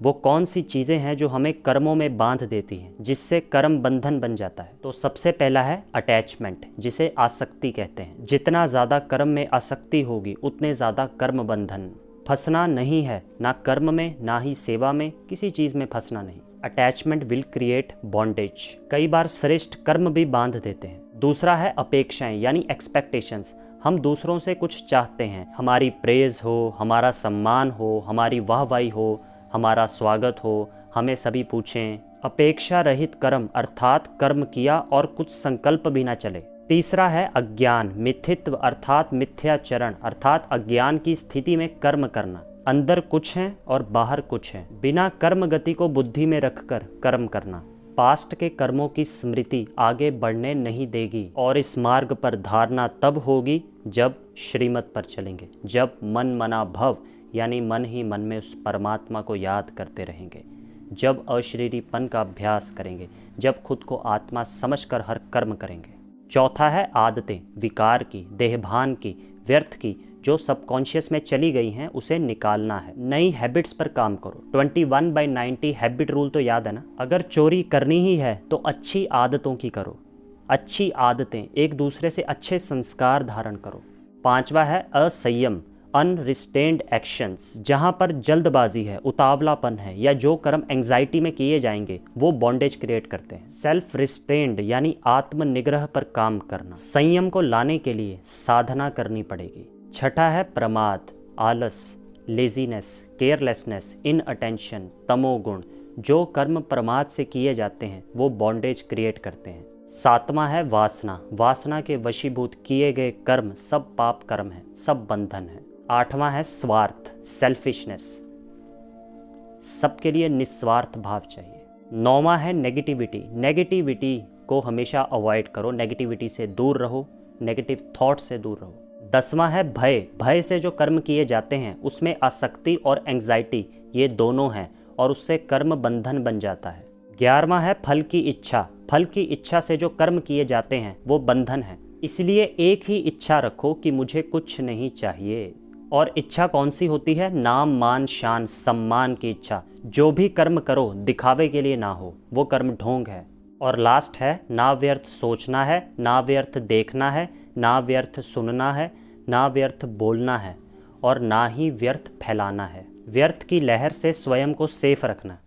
वो कौन सी चीज़ें हैं जो हमें कर्मों में बांध देती हैं, जिससे कर्म बंधन बन जाता है। तो सबसे पहला है अटैचमेंट, जिसे आसक्ति कहते हैं। जितना ज़्यादा कर्म में आसक्ति होगी उतने ज़्यादा कर्म बंधन। फंसना नहीं है, ना कर्म में ना ही सेवा में, किसी चीज़ में फंसना नहीं। Attachment will create bondage. कई बार श्रेष्ठ कर्म भी बांध देते हैं। दूसरा है अपेक्षाएं यानी एक्सपेक्टेशंस। हम दूसरों से कुछ चाहते हैं, हमारी प्रेज हो, हमारा सम्मान हो, हमारी वाहवाही हो, हमारा स्वागत हो, हमें सभी पूछें। अपेक्षा रहित कर्म अर्थात कर्म किया और कुछ संकल्प भी ना चले। तीसरा है अज्ञान, मिथित्व अर्थात मिथ्याचरण अर्थात अज्ञान की स्थिति में कर्म करना। अंदर कुछ है और बाहर कुछ है, बिना कर्म गति को बुद्धि में रखकर कर्म करना। पास्ट के कर्मों की स्मृति आगे बढ़ने नहीं देगी और इस मार्ग पर धारणा तब होगी जब श्रीमत पर चलेंगे, जब मन मना भव यानी मन ही मन में उस परमात्मा को याद करते रहेंगे, जब अशरीरीपन का अभ्यास करेंगे, जब खुद को आत्मा समझकर हर कर्म करेंगे। चौथा है आदतें, विकार की, देहभान की, व्यर्थ की, जो सबकॉन्शियस में चली गई हैं उसे निकालना है। नई हैबिट्स पर काम करो। 21/90 हैबिट रूल तो याद है ना। अगर चोरी करनी ही है तो अच्छी आदतों की करो। अच्छी आदतें, एक दूसरे से अच्छे संस्कार धारण करो। पांचवा है असंयम, अनरिस्टेन्ड एक्शंस। जहाँ पर जल्दबाजी है, उतावलापन है या जो कर्म एंग्जाइटी में किए जाएंगे वो बॉन्डेज क्रिएट करते हैं। सेल्फ रिस्ट्रेन्ड यानी आत्मनिग्रह पर काम करना। संयम को लाने के लिए साधना करनी पड़ेगी। छठा है प्रमाद, आलस, लेजीनेस, केयरलेसनेस, इनअटेंशन, तमोगुण। जो कर्म प्रमाद से किए जाते हैं वो बॉन्डेज क्रिएट करते हैं। सातवां है वासना, वासना के वशीभूत किए गए कर्म सब पाप कर्म हैं, सब बंधन है। आठवां है स्वार्थ, सेल्फिशनेस, सबके लिए निस्वार्थ भाव चाहिए। नौवां है नेगेटिविटी, नेगेटिविटी को हमेशा अवॉइड करो, नेगेटिविटी से दूर रहो, नेगेटिव थॉट से दूर रहो। 10वां है भय, भय से जो कर्म किए जाते हैं उसमें आसक्ति और एंग्जाइटी ये दोनों हैं और उससे कर्म बंधन बन जाता है। 11वां है फल की इच्छा, फल की इच्छा से जो कर्म किए जाते हैं वो बंधन है। इसलिए एक ही इच्छा रखो कि मुझे कुछ नहीं चाहिए। और इच्छा कौन सी होती है? नाम मान शान सम्मान की इच्छा। जो भी कर्म करो दिखावे के लिए ना हो, वो कर्म ढोंग है। और लास्ट है ना व्यर्थ सोचना है, ना व्यर्थ देखना है, ना व्यर्थ सुनना है, ना व्यर्थ बोलना है और ना ही व्यर्थ फैलाना है। व्यर्थ की लहर से स्वयं को सेफ रखना।